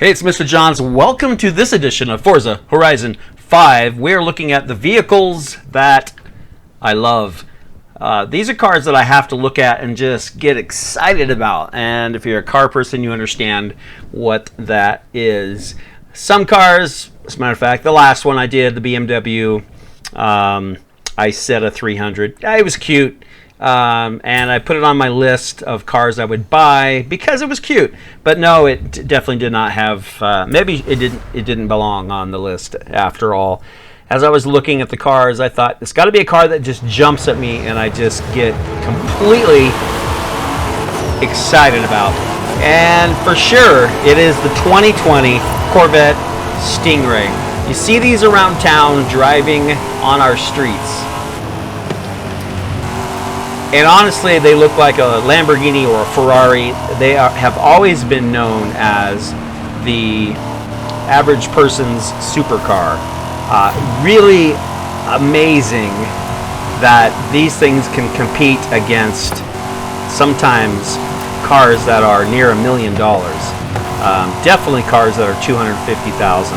Hey, it's Mr. Johns. Welcome to this edition of Forza Horizon 5. We're looking at the vehicles that I love. These are cars that I have to look at and just get excited about. And if you're a car person, you understand what that is. Some cars, as a matter of fact, the last one I did, the BMW, I set a 300. It was cute. And I put it on my list of cars I would buy because it was cute. But no, it definitely did not have. Maybe it didn't belong on the list after all. As I was looking at the cars, I thought it's got to be a car that just jumps at me and I just get completely excited about. And for sure, it is the 2020 Corvette Stingray. You see these around town driving on our streets. And honestly, they look like a Lamborghini or a Ferrari. They have always been known as the average person's supercar. Really amazing that these things can compete against sometimes cars that are near $1 million. Definitely cars that are $250,000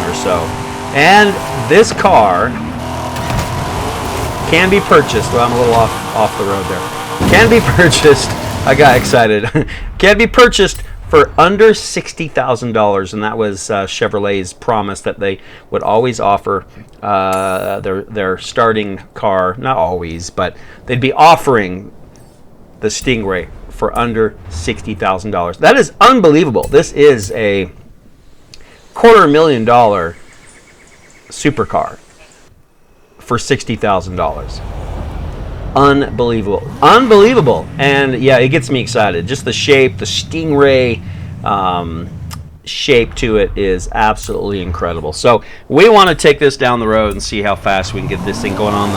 or so. And this car can be purchased. Well, I'm a little off the road there. Can be purchased. I got excited. Can be purchased for under $60,000, and that was Chevrolet's promise that they would always offer their starting car. Not always, but they'd be offering the Stingray for under $60,000. That is unbelievable. This is a $250,000 supercar for $60,000. Unbelievable. And yeah, it gets me excited. Just the shape, the Stingray shape to it is absolutely incredible. So we want to take this down the road and see how fast we can get this thing going on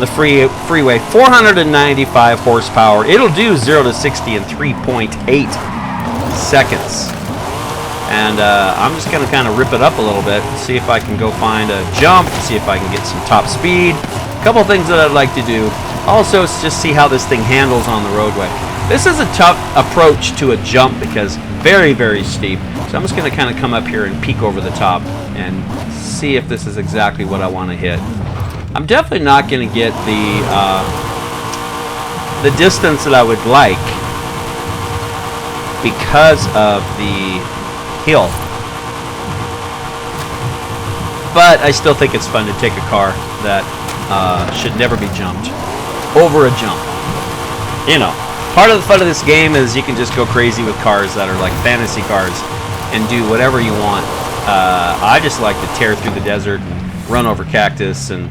the freeway. 495 horsepower. It'll do 0 to 60 in 3.8 seconds. And I'm just going to kind of rip it up a little bit, see if I can go find a jump, see if I can get some top speed. A couple things that I'd like to do. Also, just see how this thing handles on the roadway. This is a tough approach to a jump because very, very steep. So I'm just going to kind of come up here and peek over the top and see if this is exactly what I want to hit. I'm definitely not going to get the distance that I would like because of the hill. But I still think it's fun to take a car that should never be jumped over a jump. You know, part of the fun of this game is you can just go crazy with cars that are like fantasy cars and do whatever you want. I just like to tear through the desert and run over cactus and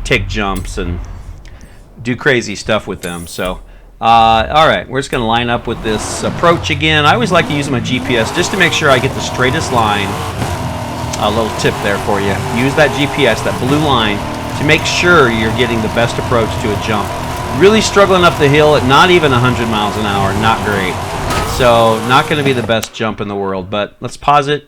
take jumps and do crazy stuff with them. So alright, we're just going to line up with this approach again. I always like to use my GPS just to make sure I get the straightest line. A little tip there for you. Use that GPS, that blue line, to make sure you're getting the best approach to a jump. Really struggling up the hill at not even 100 miles an hour, not great. So not going to be the best jump in the world, but let's pause it,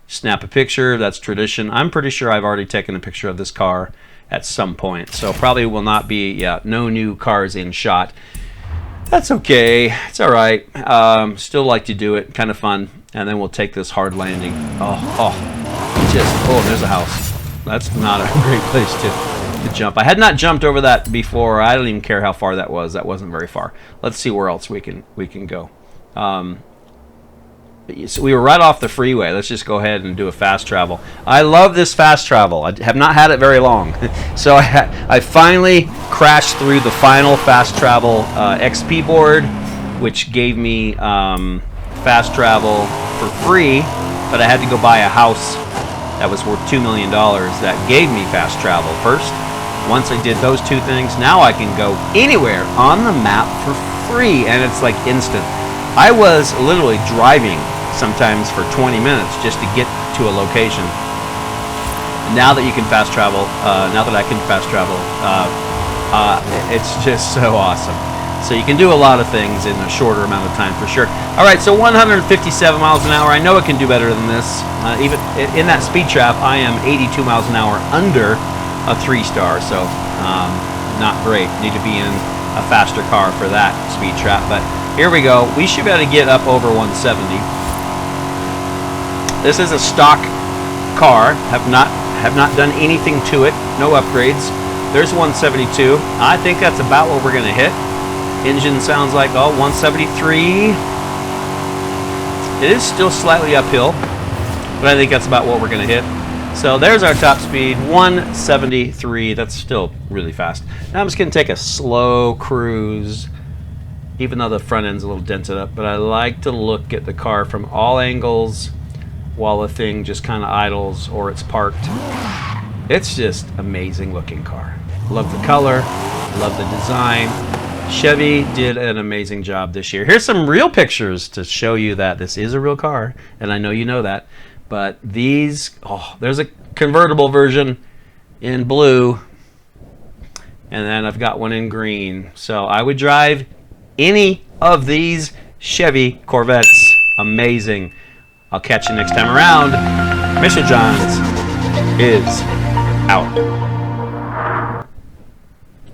snap a picture. That's tradition. I'm pretty sure I've already taken a picture of this car at some point, so probably will not be, no new cars in shot. That's okay, it's all right. Still like to do it, kind of fun. And then we'll take this hard landing. Oh, there's a house. That's not a great place to jump. I had not jumped over that before. I don't even care how far that was. That wasn't very far. Let's see where else we can go. So we were right off the freeway. Let's just go ahead and do a fast travel. I love this fast travel. I have not had it very long. So I finally crashed through the final fast travel XP board, which gave me fast travel for free, but I had to go buy a house that was worth $2 million that gave me fast travel first. Once I did those two things, now I can go anywhere on the map for free, and it's like instant. I was literally driving sometimes for 20 minutes just to get to a location. Now that you can fast travel, now that I can fast travel, it's just so awesome. So you can do a lot of things in a shorter amount of time for sure. All right, so 157 miles an hour. I know it can do better than this. Even in that speed trap, I am 82 miles an hour under a 3-star, so not great. Need to be in a faster car for that speed trap, but here we go. We should be able to get up over 170. This is a stock car. Have not done anything to it. No upgrades. There's 172. I think that's about what we're gonna hit. Engine sounds like 173. It is still slightly uphill, but I think that's about what we're gonna hit. So there's our top speed, 173. That's still really fast. Now I'm just gonna take a slow cruise, even though the front end's a little dented up, but I like to look at the car from all angles while the thing just kind of idles or it's parked. It's just amazing looking car. Love the color, love the design. Chevy did an amazing job this year. Here's some real pictures to show you that this is a real car, and I know you know that. But these, there's a convertible version in blue, and then I've got one in green. So I would drive any of these Chevy Corvettes. Amazing. I'll catch you next time around. Mr. Johns is out.